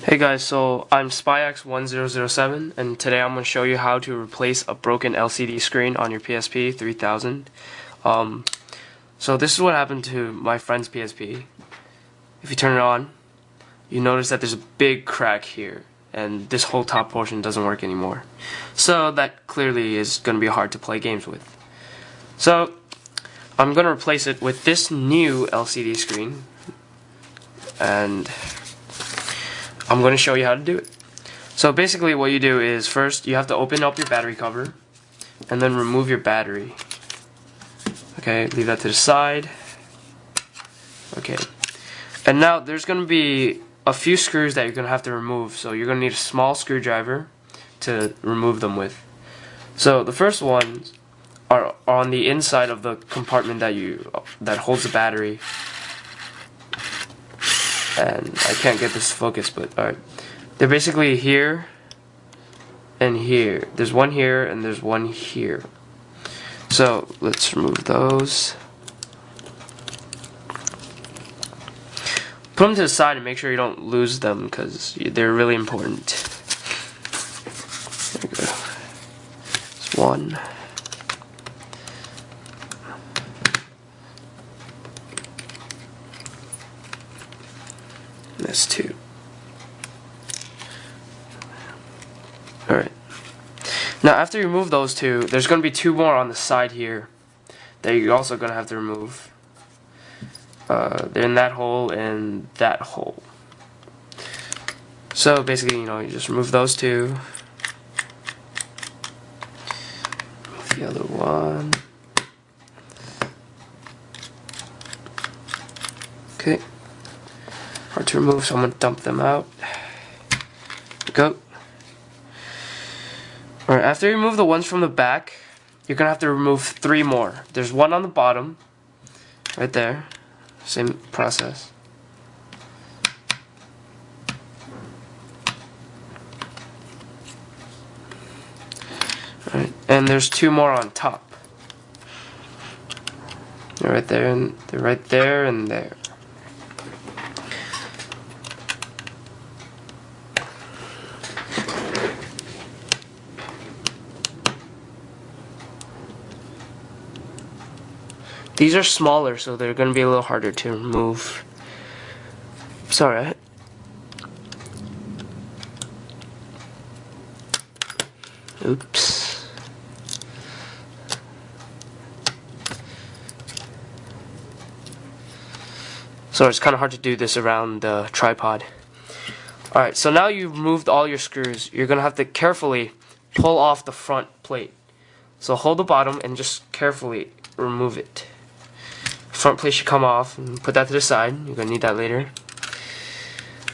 Hey guys, so I'm SpyX1007 and today I'm going to show you how to replace a broken LCD screen on your PSP 3000. So this is what happened to my friend's PSP. If you turn it on, you notice that there's a big crack here and this whole top portion doesn't work anymore. So that clearly is going to be hard to play games with. So I'm going to replace it with this new LCD screen and I'm going to show you how to do it. So basically what you do is first you have to open up your battery cover and then remove your battery. Okay, leave that to the side. Okay, and now there's going to be a few screws that you're going to have to remove, so you're going to need a small screwdriver to remove them with. So the first ones are on the inside of the compartment that holds the battery. And I can't get this focused, but alright. They're basically here and here. There's one here and there's one here. So let's remove those. Put them to the side and make sure you don't lose them because they're really important. There we go. There's one. That's two. Alright. Now after you remove those two, there's going to be two more on the side here that you're also going to have to remove. They're in that hole and that hole. So basically, you just remove those two. Remove the other one. Okay. Hard to remove, so I'm going to dump them out. Go. Alright, after you remove the ones from the back, you're going to have to remove three more. There's one on the bottom, right there. Same process. Alright, and there's two more on top. They're right there, and they're right there and there. These are smaller, so they're going to be a little harder to remove. Sorry. Oops. So it's kind of hard to do this around the tripod. Alright, so now you've removed all your screws. You're going to have to carefully pull off the front plate. So hold the bottom and just carefully remove it. Front plate should come off, and put that to the side. You're going to need that later.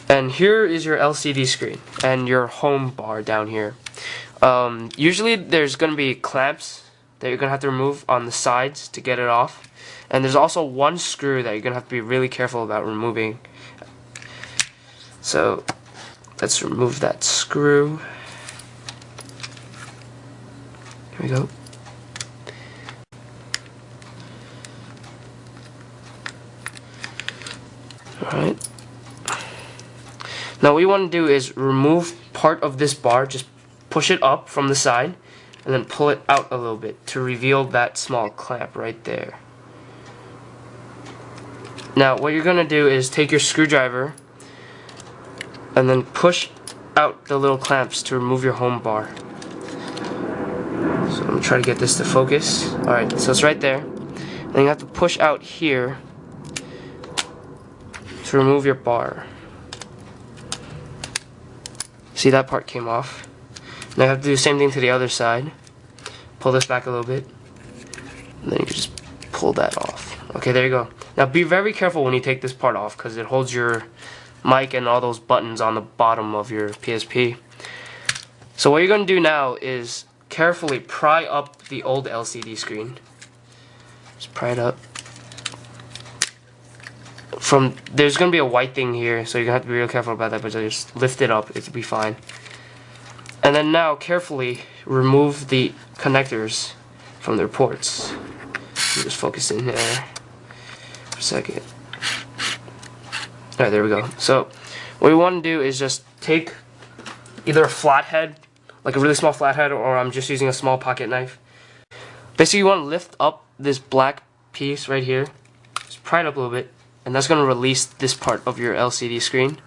And here is your LCD screen and your home bar down here. Usually there's going to be clamps that you're going to have to remove on the sides to get it off. And there's also one screw that you're going to have to be really careful about removing. So let's remove that screw. Here we go. Alright. Now what you want to do is remove part of this bar, just push it up from the side, and then pull it out a little bit to reveal that small clamp right there. Now what you're going to do is take your screwdriver and then push out the little clamps to remove your home bar. So I'm going to try to get this to focus. Alright, so it's right there. Then you have to push out here to remove your bar. See, that part came off. Now you have to do the same thing to the other side. Pull this back a little bit, and then you can just pull that off. Okay, there you go. Now be very careful when you take this part off because it holds your mic and all those buttons on the bottom of your PSP. So what you're going to do now is carefully pry up the old LCD screen. Just pry it up. There's going to be a white thing here, so you're going to have to be real careful about that, but just lift it up, it'll be fine. And then now carefully remove the connectors from their ports. Just focus in there for a second. Alright, there we go. So What we want to do is just take either a flathead, like a really small flathead, or I'm just using a small pocket knife. Basically, you want to lift up this black piece right here, just pry it up a little bit, and that's going to release this part of your LCD screen.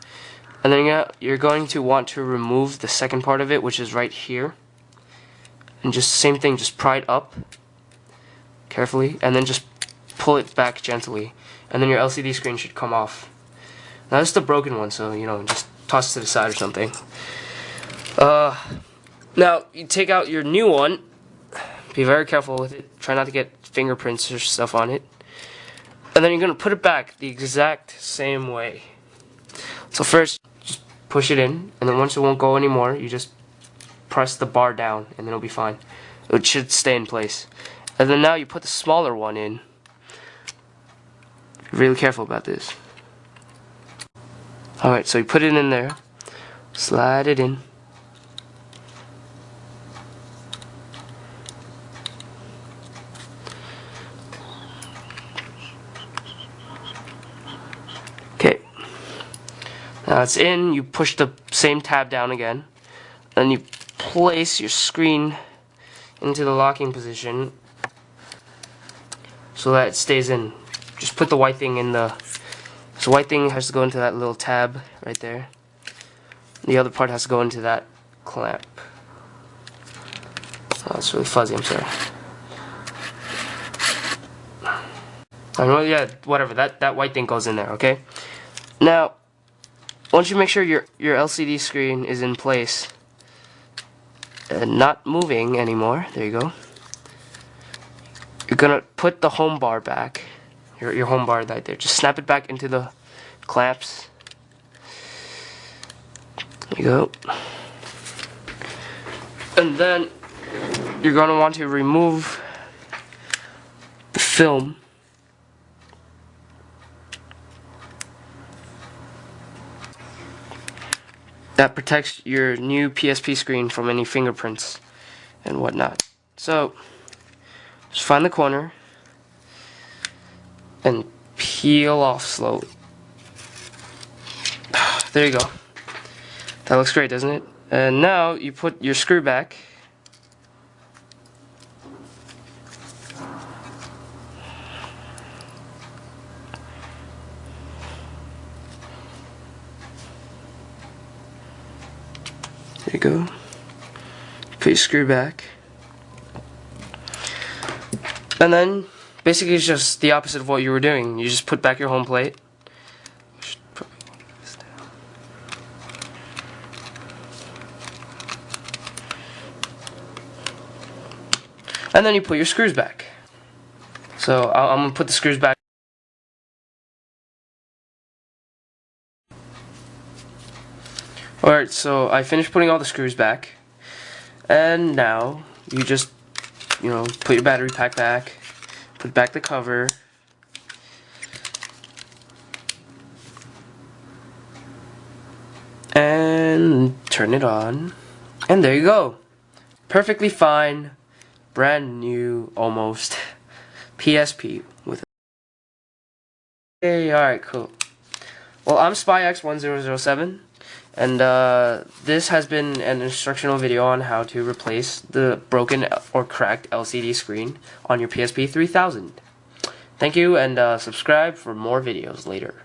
And then you're going to want to remove the second part of it, which is right here. And just same thing, just pry it up carefully, and then just pull it back gently, and then your LCD screen should come off. Now this is the broken one, so just toss it to the side or something. Now you take out your new one. Be very careful with it. Try not to get fingerprints or stuff on it. And then you're gonna put it back the exact same way. So first, just push it in, and then once it won't go anymore, you just press the bar down, and then it'll be fine. It should stay in place. And then now you put the smaller one in. Be really careful about this. Alright, so you put it in there. Slide it in. Okay. Now it's in, you push the same tab down again. Then you place your screen into the locking position so that it stays in. Just put the white thing in the... So white thing has to go into that little tab right there. The other part has to go into that clamp. Oh, it's really fuzzy, I'm sorry. Yeah, whatever, that white thing goes in there, okay? Now, once you make sure your LCD screen is in place and not moving anymore, there you go. You're gonna put the home bar back, your home bar right there. Just snap it back into the clamps. There you go. And then you're gonna want to remove the film. That protects your new PSP screen from any fingerprints and whatnot. So, just find the corner and peel off slowly. There you go. That looks great, doesn't it? And now you put your screw back. There you go. Put your screw back. And then, basically it's just the opposite of what you were doing. You just put back your home plate. And then you put your screws back. So, I'm going to put the screws back. Alright, so I finished putting all the screws back. And now, you just, put your battery pack back. Put back the cover. And turn it on. And there you go. Perfectly fine. Brand new, almost, PSP with Hey, alright, cool. Well, I'm SpyX1007, and this has been an instructional video on how to replace the broken or cracked LCD screen on your PSP 3000. Thank you, and subscribe for more videos later.